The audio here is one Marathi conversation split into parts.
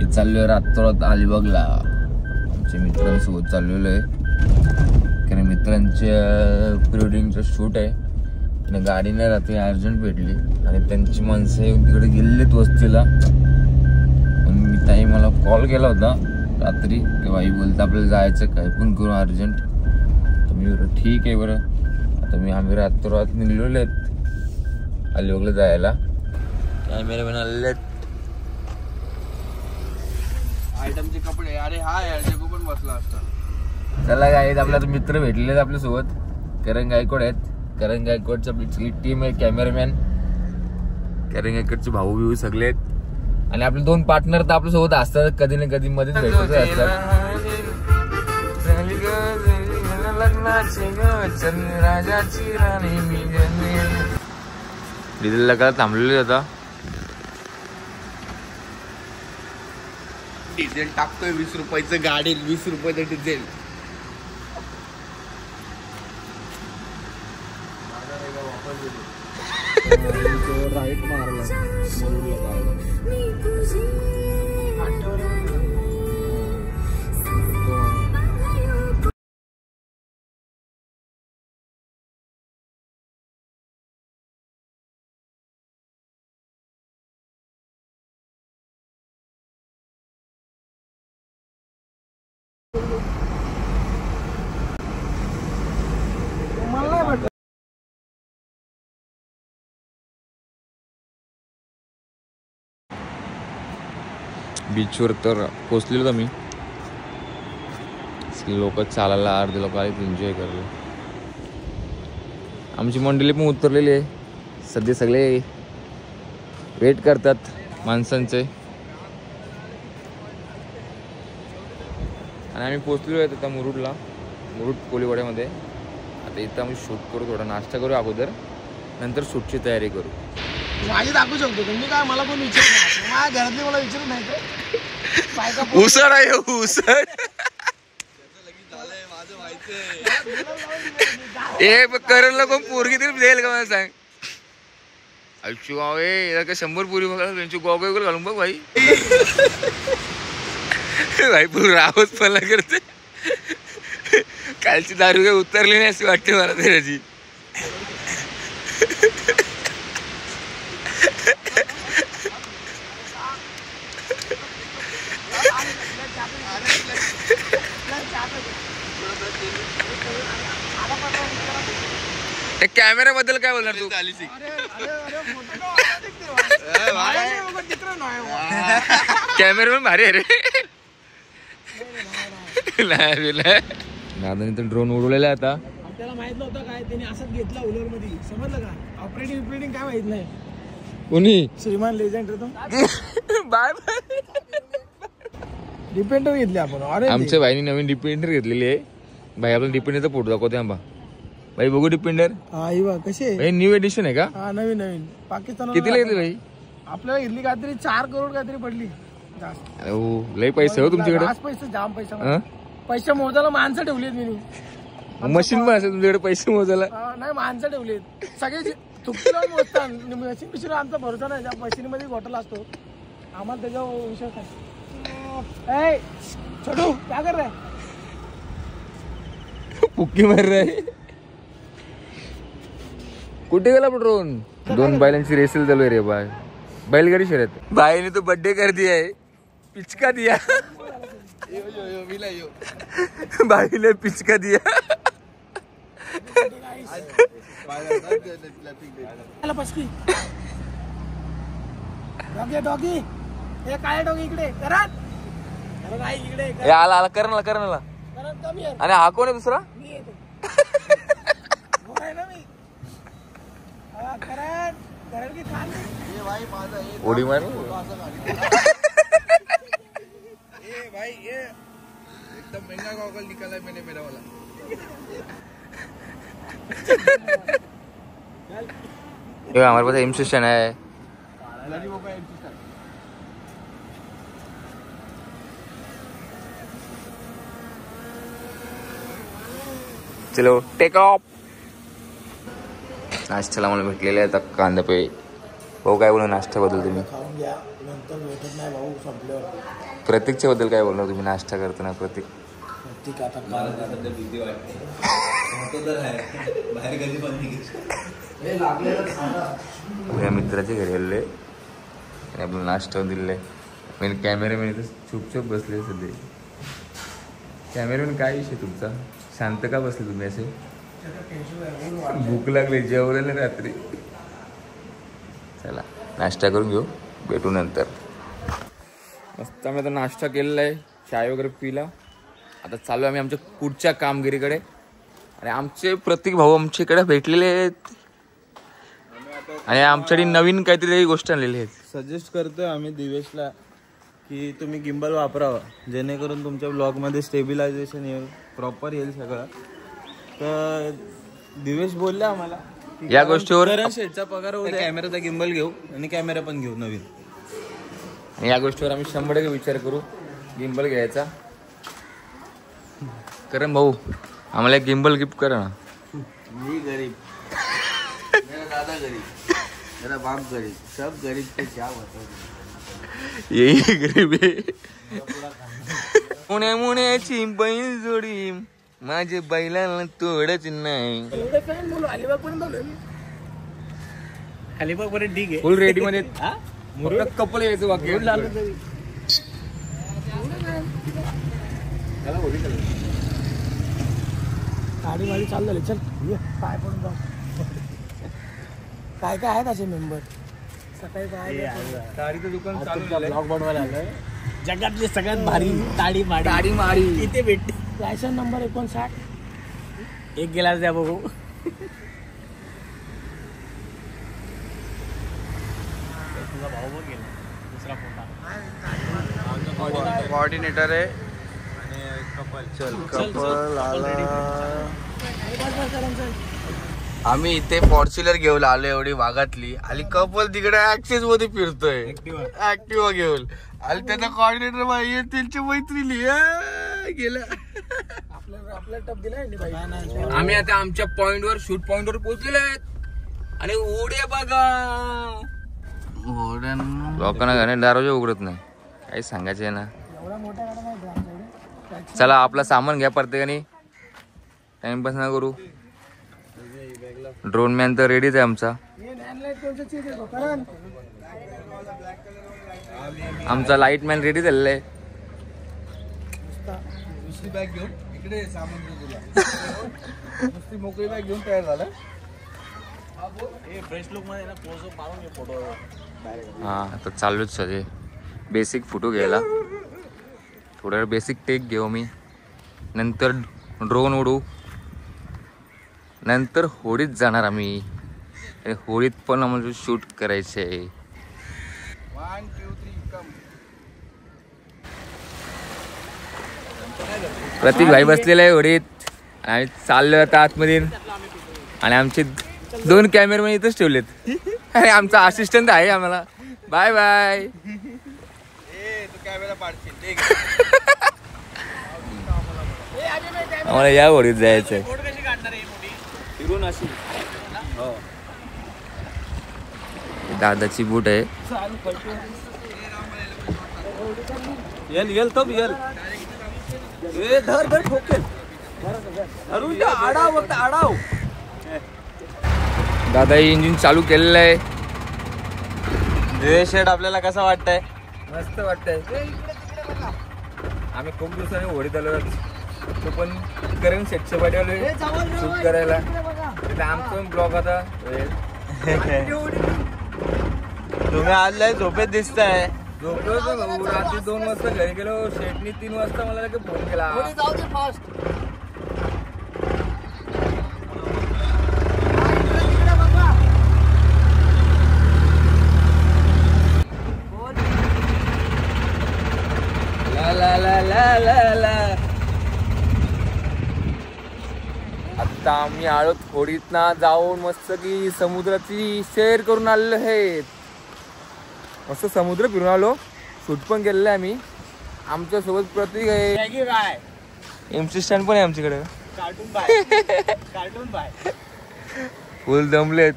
मी चाललोय रात्रोरात अलिबागला. आमच्या मित्रांसोबत चाललेलो आहे कारण मित्रांच्या प्रिवेडिंगचं शूट आहे. आणि गाडी नाही रात्री अर्जंट भेटली आणि त्यांची माणसं येऊन तिकडे गेलेलीत वस्तीला. मी ताई मला कॉल केला होता रात्री की बाई बोलतं आपल्याला जायचं काय पण करू अर्जंट. तर मी बरं ठीक आहे बरं. आता आम्ही रात्रोरात निघलेलो आहेत अलिबागला जायला. कॅमेरामॅन आलेले आहेत. आयटमचे कपडे अरे हा यार जगू पण बसला असता. चला काय आपला मित्र भेटलेले आहेत आपल्यासोबत. करण गायकवाड आहेत. करण गायकवाडच्या सगळी टीम आहे. कॅमेरामॅन करण गायकवाडचे भाऊ बिऊ सगळे आहेत. आणि आपले 2 पार्टनर तर आपल्यासोबत असतात कधी ना कधी मध्येच भेटत असतात. डिझेलला का थांबलेले होता. डिझेल टाकतोय 20 रुपयाचं गाडी 20 रुपयाचं डिझेल. राईट मारला बीचवर तर पोचलेलो आम्ही. लोक चालायला अर्धे लोक आहेत एन्जॉय करले. आमची मंडळी पण उतरलेली आहे. सध्या सगळे वेट करतात माणसांचे. आणि आम्ही पोचलेलो आहेत आता मुरुडला. मुरुड कोळीवाड्यामध्ये. आता इथं आम्ही शूट करू. थोडा नाश्ता करू अगोदर. नंतर शूटची तयारी करू. माझी दाखवू शकतो तुम्ही काय मला कोण विचारत नाही. माझ्या घरातले मला विचारत नाही तर उसळ आहे उसळ. ए करणला कोण पोरगी तरी देईल का मला सांग. आयुष्य गाव आहे का 100 पोरी बघा त्यांची गोगल घालून बघ भाई. भाई पूर रावच पण करते. कालची दारू काय उतरली नाही अशी वाटते मला त्याची. कॅमेरा बद्दल काय बोलणार तू. कॅमेरा पण भारी आहे रे. दादाने तर ड्रोन उडवलेला आहे आता. त्याला माहित नव्हतं काय त्याने असंच घेतला उलर मध्ये समजलं का. ऑपरेटिंग काय माहित नाही. कोणी श्रीमान लेजेंड बाय बाय. डिपेंडर घेतले आपण. आमच्या भाईने नवीन डिपेंडर घेतलेली आहे. भाई आपला डिपेंडरचा फोटो दाखवते आंबा. भाई बघू डिपेंडर. हा कसे भाई न्यू एडिशन आहे का. हा नवीन पाकिस्तान. कितीला घेतली भाई. आपल्याला घेतली काहीतरी 4 करोड काहीतरी पडली. हो लय पैसे हो तुमच्याकडे. पैसे जाम पैसे मोजायला माणसं ठेवलीत मी. मशीन पण असेल तुमच्याकडे पैसे मोजायला. नाही माणसं ठेवलीत सगळे चुकीला मोजतात. मशीन पिशीला आमचा भरोसा नाही. त्या मशीनमध्ये घोटाळा असतो. आम्हाला त्याच्यावर विश्वास नाही. छोटू काय कर रहा है. पुक्की मार रहा है. कुठे गेला ड्रोन. 2 बैलांची रेसल चालू आहे रे बाय. बैलगाडी शर्यत. भाईने तो बर्थडे कर दिया है. पिचका दिया. भाई ने पिचका दिया. डॉगी हे काय डॉगी इकडे करा. इकडे आला करणाला. आणि हा कोण आहे दुसरा. उडी मार. भाई ये एकदम महंगा गॉगल निकाला है मैंने मेरा वाला. ये हमारे पास एम सेशन है. चलो टेक ऑफ. नाश्त्याला मला भेटलेले आता कांदा पोहे. भाऊ काय बोलणार नाश्त्याबद्दल तुम्ही? खाऊन घ्या, नंतर भेटत नाही भाऊ संपल्यावर. प्रतीकच्या बद्दल काय बोलणार तुम्ही नाश्ता करताना? प्रतीक ठीक आता भीती वाटते बाहेर कधी पण आपल्या मित्राच्या घरी आले आणि आपला नाश्ता दिले. मी कॅमेरामॅन इथं चुपचाप बसले सध्या. कॅमेरामॅन काय विषय तुमचा? शांत का बसले तुम्ही असे? भूक लागली, जेवलं नाही रात्री. चला नाश्ता करून घेऊ, भेटू नंतर. मस्त आम्ही आता नाश्ता केलेला आहे, चाय वगैरे पिला. आता चालू आम्ही आमच्या पुढच्या कामगिरीकडे. आणि आमचे प्रतीक भाऊ आमच्याकडे भेटलेले आहेत आणि आमच्याकडे नवीन काहीतरी गोष्ट आणलेली आहेत. सजेस्ट करतोय आम्ही दिवेशला की तुम्ही गिम्बल वापरावा, जेणेकरून तुमच्या ब्लॉगमध्ये स्टेबिलायझेशन येईल, प्रॉपर येईल सगळं. तर दिवेश बोलले आम्हाला या गोष्टीवर शेटचा पगार होता, कॅमेराचा गिम्बल घेऊ आणि कॅमेरा पण घेऊ नवीन. आणि या गोष्टीवर आम्ही 100% विचार करू गिम्बल घ्यायचा. करण भाऊ आम्हाला एक गिम्बल गिफ्ट करा ना. मी गरीब, मेरा दादा गरीब, मेरा बाप गरीब, सब गरीब पे क्या बताओ. यही गरीब आहे. मुणे मुण्याची बैल जोडी माझे बैलाला तोडच नाही. अलिबाग पर्यंत ठीक आहे. फुल रेडी मध्ये कपल यायचं वाक्य. गाडी वाडी चालू झाली. चल ये पाय पडून जाऊ. काय काय आहेत असे मेंबर? सकाळी काय गाडीचं दुकान चालू झालंय. ब्लॉग बनवायला आलोय. जगातली सगळ्यात भारी दाढी मारी इथे भेटते. Licence number 59. एक गिलास द्या बघू. तुझा भाऊ बघ गेला दुसरा फोटा. कोऑर्डिनेटर आहे आणि कपल आला. आम्ही इथे फॉर्च्युनर घेऊन आलो एवढी भागातली आणि कपल तिकडे ऍक्सेस मध्ये फिरतोय ऍक्टिव्हा घेऊन. आणि त्यांना कोऑर्डिनेटर माहिती त्यांची मैत्रिणी गेला. आपल्या टप दिलाय. आम्ही आता आमच्या पॉइंट वर शूट पॉइंट वर पोहोचलेले आहेत आणि उड्या बघा. लोकांना घरात दरवाजा उघडत नाही, काही सांगायचं आहे ना. एवढा मोठा गाडा नाही आमच्याकडे. चला आपला सामान घ्या प्रत्येकाने, टाइमपास ना करू. ड्रोन मॅन तर रेडीच आहे आमचा. आमचा लाईट मॅन रेडी झालेला आहे. बॅग घेऊन इकडे सामान नुसती मोकळी बॅग घेऊन तयार झालं. फ्रेश लुक मध्ये ना पोज मारून घे फोटो. हा आता चालूच सगळे बेसिक फोटो घ्यायला. थोड्या वेळ बेसिक टेक घेऊ मी, नंतर ड्रोन उडू, नंतर होडीत जाणार आम्ही. आणि होडीत पण आम्हाला शूट करायचे आहे. 1 2 3 कम. प्रतीक भाई बसलेला आहे होडीत आणि चाललो आता आतमध्ये. आणि आमचे 2 कॅमेरामॅन इथंच ठेवलेत आणि आमचा असिस्टंट आहे आम्हाला. Bye bye. तू कॅमेरा पाडशील आम्हाला या होडीत जायचं आहे. कशी काढणार आहे मोठी फिरून अशी. हो दादाची बूट आहे. यल तब यल. धर धर ठोकेल. अरुण आडाव फक्त आडाव. दादा इंजिन चालू केलेलं आहे. हे शेड आपल्याला कसं वाटतंय? मस्त वाटतंय. आम्ही खूप दिवसांनी होडीत आलो. तो पण करेन शेटच्या पाठीवाले शूट करायला. तिथे आमचं ब्लॉग आता तुम्ही आज लय झोपेत दिसताय. झोपलो होतो भाऊ. रात्री 2 वाजता घरी गेलो. शेटनी 3 वाजता मला लगेच फोन केला. ला ला ला ला ला. आता आम्ही आलो होडीतना जाऊन मस्त की समुद्राची सैर करून आलेलो आहेत. मस्त समुद्र फिरून आलो. शूट पण केलेलं आहे आम्ही. आमच्या सोबत प्रतीक आहे. काय एमसी स्टँड पण आहे आमच्याकडे. Cartoon bye. फुल दमलेत.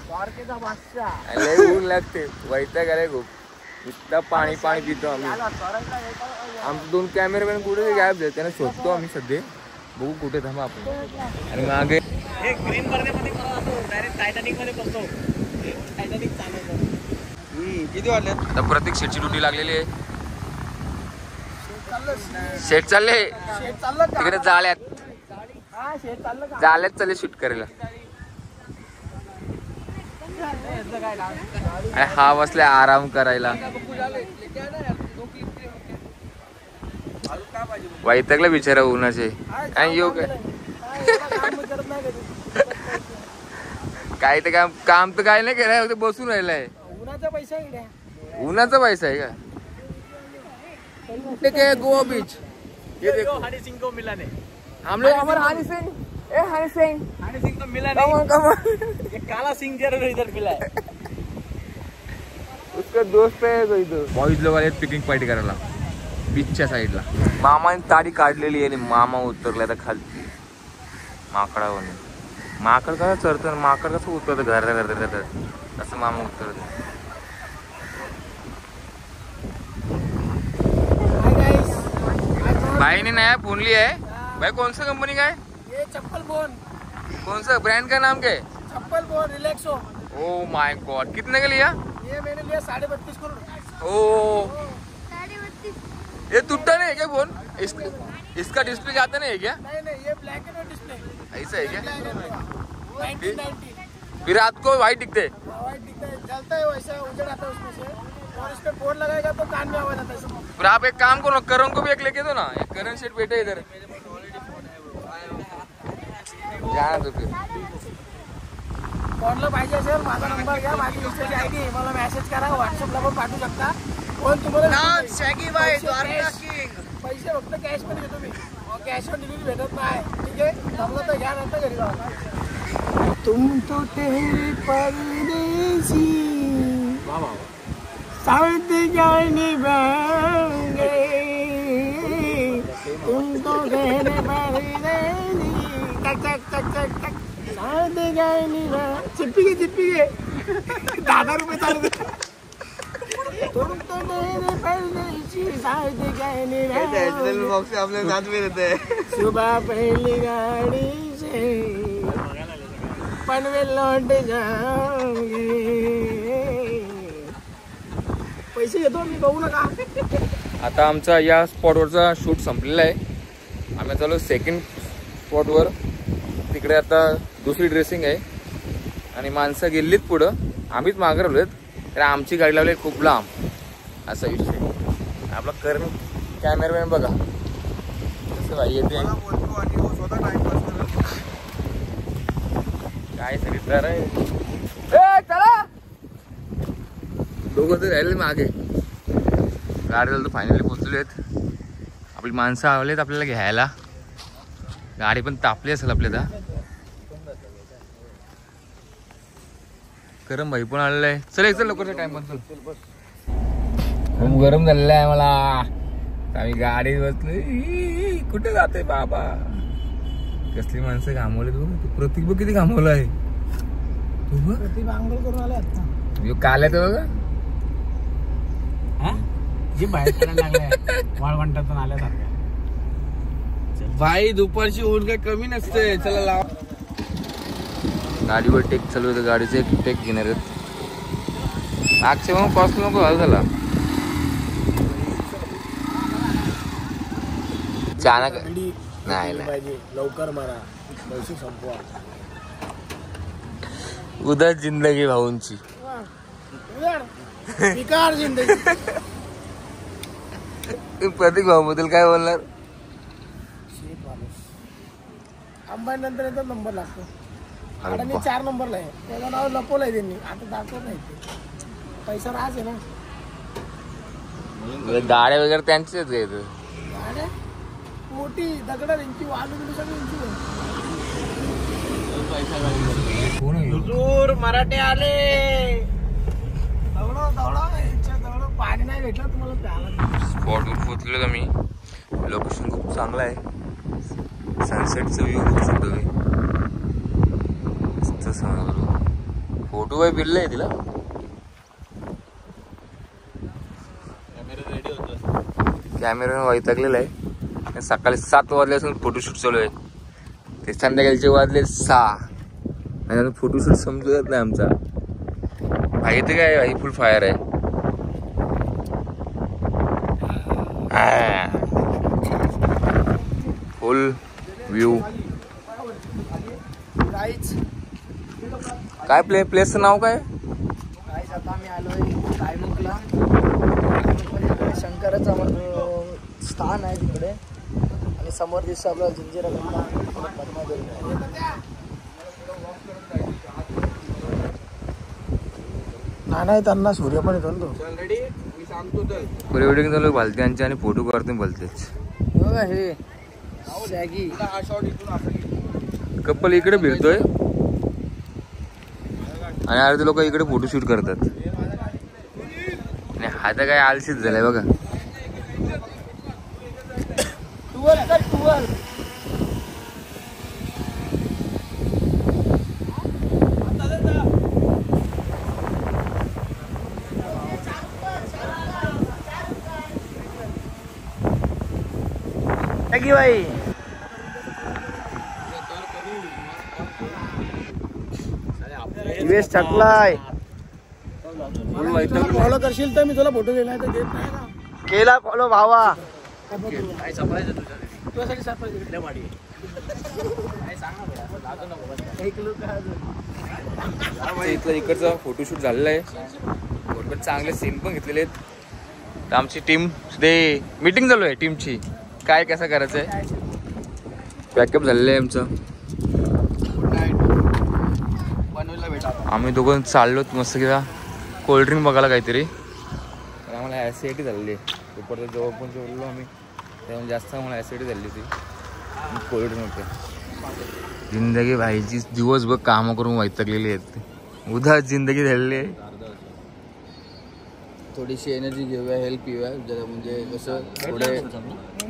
द्वारकेचा बादशाह. लय ऊन लागते वैताग आलाय खूप. इतका पाणी पाणी पितो आम्ही. आमचे 2 कॅमेरामॅन कुठे गायब झाले त्यांना शोधतो आम्ही सध्या. बघू कुठे थांबा आपण. आणि मागे ग्रीन बर्देमध्ये डायरेक्ट टायटॅनिक मध्ये बसतो. टायटॅनिक चालवतो. किती वाजले? आता प्रत्येक शेटची ड्युटी लागलेली आहे. शेट चालले तिकडे जाळ्यात. जाळ्यात चालले शूट करायला. आणि हा बसलाय आराम करायला. वैतागला बिचारा उन्हाचे. काय येऊ काय ते काम तर काय नाही केलंय बसून राहिलाय. उन्हाचा पैसा आहे. उन्हाचा पैसा आहे का? क्या गोवा बीच ये देखो हनी सिंह को मिला नहीं. हम लोग हमारे हनी सिंह तो मिला नहीं. ये काला सिंह जरा इधर मिला है. उसका दोस्त है कोई तो. बॉईज लोक आले पिकनिक पार्टी करायला बीचच्या साईडला. मामाने ताडी काढलेली आहे. मामा उतरला आता खाली माकडावर. माकड कसं चढतं माकड कसं उतरतं घर असं मामा उतरत. भाई ने नया फोन लिया है. भाई कौन सा कंपनी का है? ये चप्पल फोन. कौन सा ब्रांड का नाम क्या है? चप्पल phone Relaxo. Oh my God. कितने का लिया? ये मैंने लिया 32.5 करोड़. ओह ये टूटा नहीं है क्या फोन? इसका डिस्प्ले जाता नहीं है क्या? नहीं ये ब्लैक एंड व्हाइट डिस्प्ले. ऐसा है क्या? 1990. फिर रात को व्हाइट दिखते है. व्हाइट दिखता है. जलता है वैसा उजड़ आता है उसमें से. और इस पे फोन लगाएगा तो कान में आवाज आता है. फिर आप एक काम करो करण को भी एक लेके दो ना. एक करण शेट बैठे इधर. जाना तो फिर फोनला पाहिजे असेल माझा नंबर घ्या. माझी इंस्टाची आयडी मला मेसेज करा. व्हॉट्सअपला पण पाठवू शकता. फोन तुम्हाला शॅगी बाय द्वारका किंग. पैसे फक्त कॅश मध्ये घेतो मी. कॅश ऑन डिलिव्हरी भेटत नाही. ठीक आहे जमलं तर घ्या नंतर घरी जावा. तुम तो तेरे परदेसी साथ जाने बांगे. तुम तो तेरे परदेसी टक टक टक टक टक साथ जाने बांगे. चिप्पी घे 10 रुपये चालू. तुम तो मेरे परदेसी साथ जाने बांगे. बॉक्स आपल्या साथ में रहते हैं. सुबह पहली गाड़ी से पनवेल लौट जाओगे. पैसे घेतो मी बघू नका. आता आमचा या स्पॉटवरचा शूट संपलेला आहे. आम्ही चालू सेकंड स्पॉटवर. तिकडे आता दुसरी ड्रेसिंग आहे आणि माणसं गेलीत पुढं. आम्हीच मागे राहिलोत. तर आमची गाडी लावली खूप लांब असा विषय. आपला करण कॅमेरामॅन बघा कसं भाई येते. काय तरी तर चला. दोघं तर राहिले मागे. गाडीला तर फायनली पोचले आहेत. आपली माणसं आवलेत आपल्याला घ्यायला. गाडी पण तापली असेल आपल्या. गरम भाई पण आलेला आहे. चल एक लवकर टाइम पण. चल खूप गरम झालेला आहे मला. आम्ही गाडीत बसलोय. कुठे जाते बाबा. कसली माणसं घामवले. तू प्रतीक बघ किती घामवलं आहे. तू बघ प्रतीक आंघोळ करून आले आता. काल आहे बघा. जे बाहेर करायला लागलाय वाळवंटातून आल्यासारखं. भाई दुपारची ऊन काही कमी नसते. चला लाव. गाडीवर टेक चालू होतं. गाडीचे टेक घेणार आहेत. मागच्या मग कॉस्ट नको झाला. चाणक नाही पाहिजे. लवकर मारा पैसे संपवा. उद्या जिंदगी भाऊंची. बेकार जिंदगी. प्रतीक भाऊ बद्दल काय बोलणार. अंबानी नंतर नंबर लागतो. आता मी 4 नंबरला आहे. त्याचं नाव लपवलंय त्यांनी. आता दाखवत नाही. पैसा राज आहे ना. गाड्या वगैरे त्यांचीच आहेत. गाड्या मोठी दगड यांची वालू बिलू सगळी हुजूर मराठे आले. दगड पाणी नाही भेटलं तुम्हाला प्यायला. स्पॉटवर पोहोचलो आम्ही. लोकेशन खूप चांगलं आहे. सनसेटचं व्ह्यू बघू शकतो मी. मस्त समोर फोटो काय बिरलंय तिला. कॅमेरा वैतागलेला आहे. सकाळी 7 वाजल्यापासून फोटोशूट चालू आहे. ते संध्याकाळचे वाजले 6 आणि फोटोशूट समजत नाही आमचा. भाई तर काय भाई फुल फायर आहे. फुल व्ह्यू. काय प्लेसचं नाव काय. आता आम्ही आलोय रायमुखला. शंकराचं स्थान आहे तिकडे आणि समोर दिसतो आपला जंजिरा गंगा. नाही त्यांना सूर्य पण येतो ना तो. प्री वेडिंग चालू भलत्यांचे आणि फोटो काढतो भलतेच. बघा हे शॅगी कपल इकडे फिरतोय आणि अर्धे लोक इकडे फोटोशूट करतात. आणि हा तर काय आलशीच झालाय बघा. शॅगी बाई दिवेश चकलाय. फॉलो करशील तर मी तुला फोटो देणार तर देत नाही ना. केला फॉलो भावा. इथलं इकडचा फोटोशूट झालेला आहे. बरोबर चांगले सीन पण घेतलेले आहेत. तर आमची टीम ते मीटिंग चालू आहे टीमची. काय कसं करायचं आहे. पॅकअप झालेलं आहे आमचं. आम्ही दोघं चाललो मस्त किंवा कोल्ड्रिंक बघायला काहीतरी. तर आम्हाला ॲसिडिटी झालेली आहे. दुपारचं जवळ पण जेवलो आम्ही त्यामुळे जास्त आम्हाला ॲसिडिटी झाली होती. कोल्ड्रिंक होते. जिंदगी भाईची दिवसभर कामं करून वैतागलेली आहेत. उद्या जिंदगी झालेली आहे. थोडीशी एनर्जी घेऊया, हेल्प घेऊया. जरा म्हणजे कसं पुढे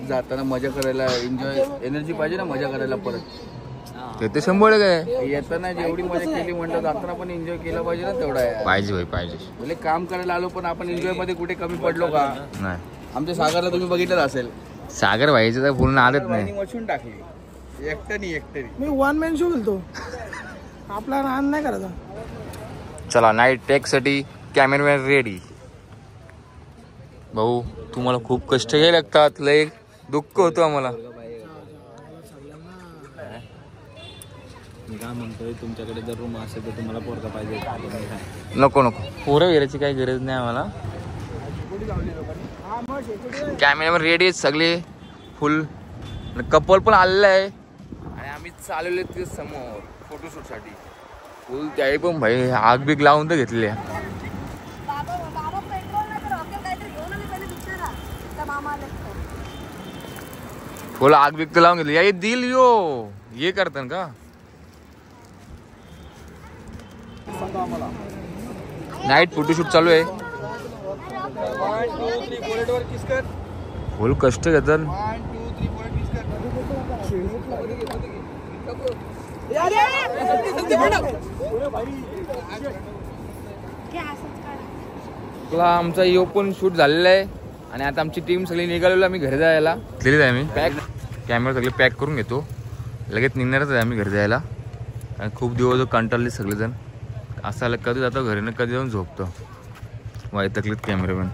जाताना मजा करायला एन्जॉय एनर्जी पाहिजे ना मजा करायला परत. ते 100 काय येताना जेवढी मजा केली म्हणलं जाताना पण एन्जॉय केला पाहिजे ना तेवढा. पाहिजे भाई पाहिजे. म्हणजे काम करायला आलो पण आपण एन्जॉय मध्ये कुठे कमी पडलो का नाही. आमच्या सागरला तुम्ही बघितलं असेल. सागर भाईचं तर पूर्ण आदत नाही. मशून टाकली एकट्यानी. मी वन मॅन शो बोलतो. आपला रान नाही करायचा. चला नाईट टेक साठी कॅमेरामॅन रेडी. भाऊ तुम्हाला खूप कष्ट घ्यायला लागतात. लय दुःख होतं आम्हाला. मी काय म्हणतोय तुमच्याकडे जर रूम असेल तर तुम्हाला पोरगा पाहिजे. नको नको पोरं वेरायची काही गरज नाही आम्हाला. कॅमेरामॅन रेडी आहेत सगळे फुल. कपल पण आलेलं आहे आणि आम्ही चालवले ते समोर फोटोशूट साठी फुल. त्याही पण भाई आग बीग लावून तर घेतलेली आहे. फुल आग बीग तर लावून घेतली. या दिल यो ये करतात का. नाईट फोटोशूट चालू आहे. फुल कष्ट घेतात. आमचा यो पण शूट झालेला आहे आणि आता आमची टीम सगळी निघालेलो आम्ही घरी जायला. दिलेलं आहे आम्ही पॅक. कॅमेरा सगळे पॅक करून घेतो. लगेच निघणारच आहे आम्ही घरी जायला. आणि खूप दिवस कंटाळले सगळेजण. असायला कधी जातो घरी ना कधी जाऊन झोपतो. वाईट तकलीफ कॅमेरामॅन.